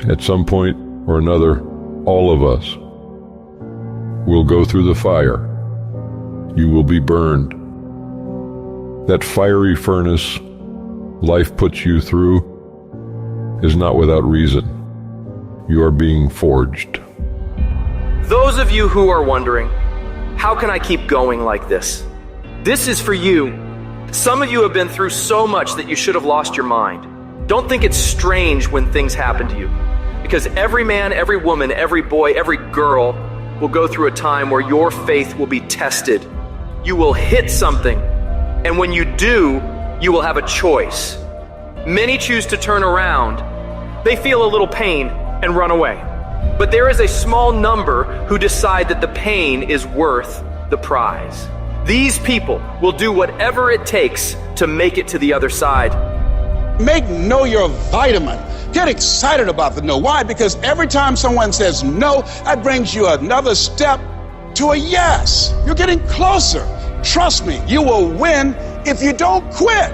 At some point or another, all of us will go through the fire. You will be burned. That fiery furnace life puts you through is not without reason. You are being forged. Those of you who are wondering, how can I keep going like this? This is for you. Some of you have been through so much that you should have lost your mind. Don't think it's strange when things happen to you, because every man, every woman, every boy, every girl will go through a time where your faith will be tested. You will hit something, and when you do, you will have a choice. Many choose to turn around. They feel a little pain and run away. But there is a small number who decide that the pain is worth the prize. These people will do whatever it takes to make it to the other side. Make no your vitamin. Get excited about the no. Why? Because every time someone says no, that brings you another step to a yes. You're getting closer. Trust me, you will win if you don't quit.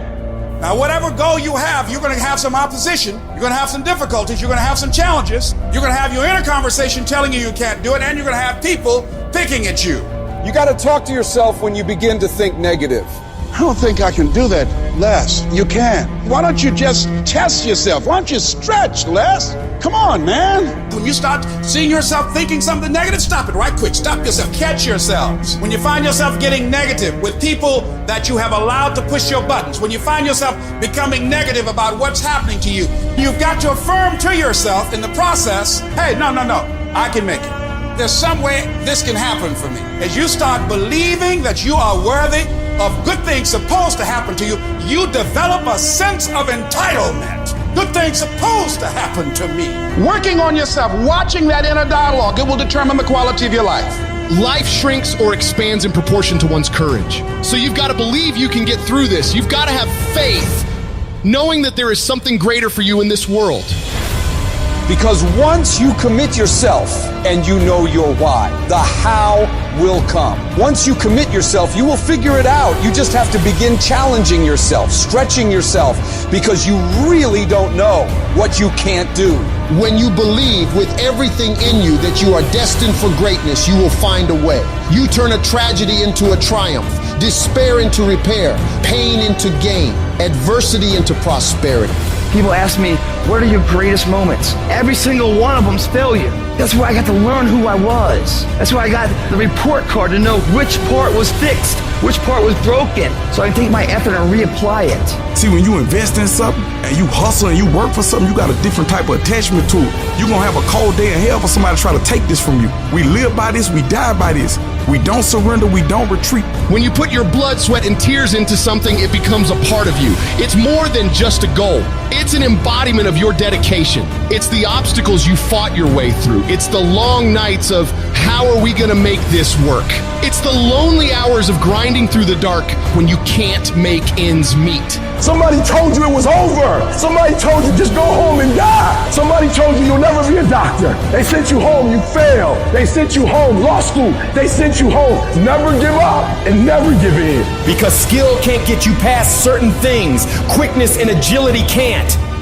Now, whatever goal you have, you're going to have some opposition. You're going to have some difficulties. You're going to have some challenges. You're going to have your inner conversation telling you you can't do it, and you're going to have people picking at you. You got to talk to yourself when you begin to think negative. I don't think I can do that, Les. You can. Why don't you just test yourself? Why don't you stretch, Les? Come on, man. When you start seeing yourself thinking something negative, stop it right quick. Stop yourself. Catch yourselves. When you find yourself getting negative with people that you have allowed to push your buttons, when you find yourself becoming negative about what's happening to you, you've got to affirm to yourself in the process, hey, no, I can make it. There's some way this can happen for me. As you start believing that you are worthy of good things supposed to happen to you, you develop a sense of entitlement. Good things supposed to happen to me. Working on yourself, watching that inner dialogue, it will determine the quality of your life. Life shrinks or expands in proportion to one's courage. So you've got to believe you can get through this. You've got to have faith, knowing that there is something greater for you in this world. Because once you commit yourself and you know your why, the how will come. Once you commit yourself, you will figure it out. You just have to begin challenging yourself, stretching yourself, because you really don't know what you can't do. When you believe with everything in you that you are destined for greatness, you will find a way. You turn a tragedy into a triumph, despair into repair, pain into gain, adversity into prosperity. People ask me, what are your greatest moments? Every single one of them's failure. That's where I got to learn who I was. That's where I got the report card to know which part was fixed, which part was broken, so I can take my effort and reapply it. See, when you invest in something and you hustle and you work for something, you got a different type of attachment to it. You're going to have a cold day in hell for somebody to try to take this from you. We live by this, we die by this. We don't surrender, we don't retreat. When you put your blood, sweat, and tears into something, it becomes a part of you. It's more than just a goal. It's an embodiment of your dedication. It's the obstacles you fought your way through. It's the long nights of, how are we gonna make this work? It's the lonely hours of grinding through the dark when you can't make ends meet. Somebody told you it was over. Somebody told you just go home and die. Somebody told you you'll never be a doctor. They sent you home, you failed. They sent you home, law school. They sent you home. Never give up and never give in. Because skill can't get you past certain things. Quickness and agility can't.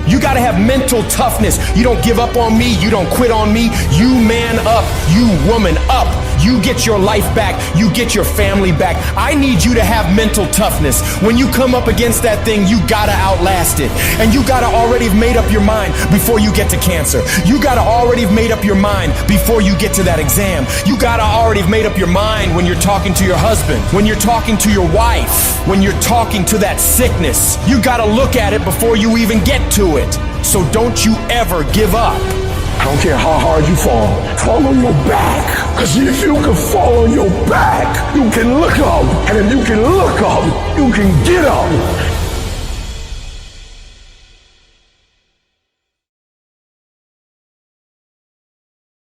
You gotta have mental toughness. You don't give up on me. You don't quit on me. You man up. You woman up. You get your life back. You get your family back. I need you to have mental toughness. When you come up against that thing, you gotta outlast it. And you gotta already have made up your mind before you get to cancer. You gotta already have made up your mind before you get to that exam. You gotta already have made up your mind when you're talking to your husband, when you're talking to your wife, when you're talking to that sickness. You gotta look at it before you even get to it. So don't you ever give up. I don't care how hard you fall on your back. Because if you can fall on your back, you can look up. And if you can look up, you can get up.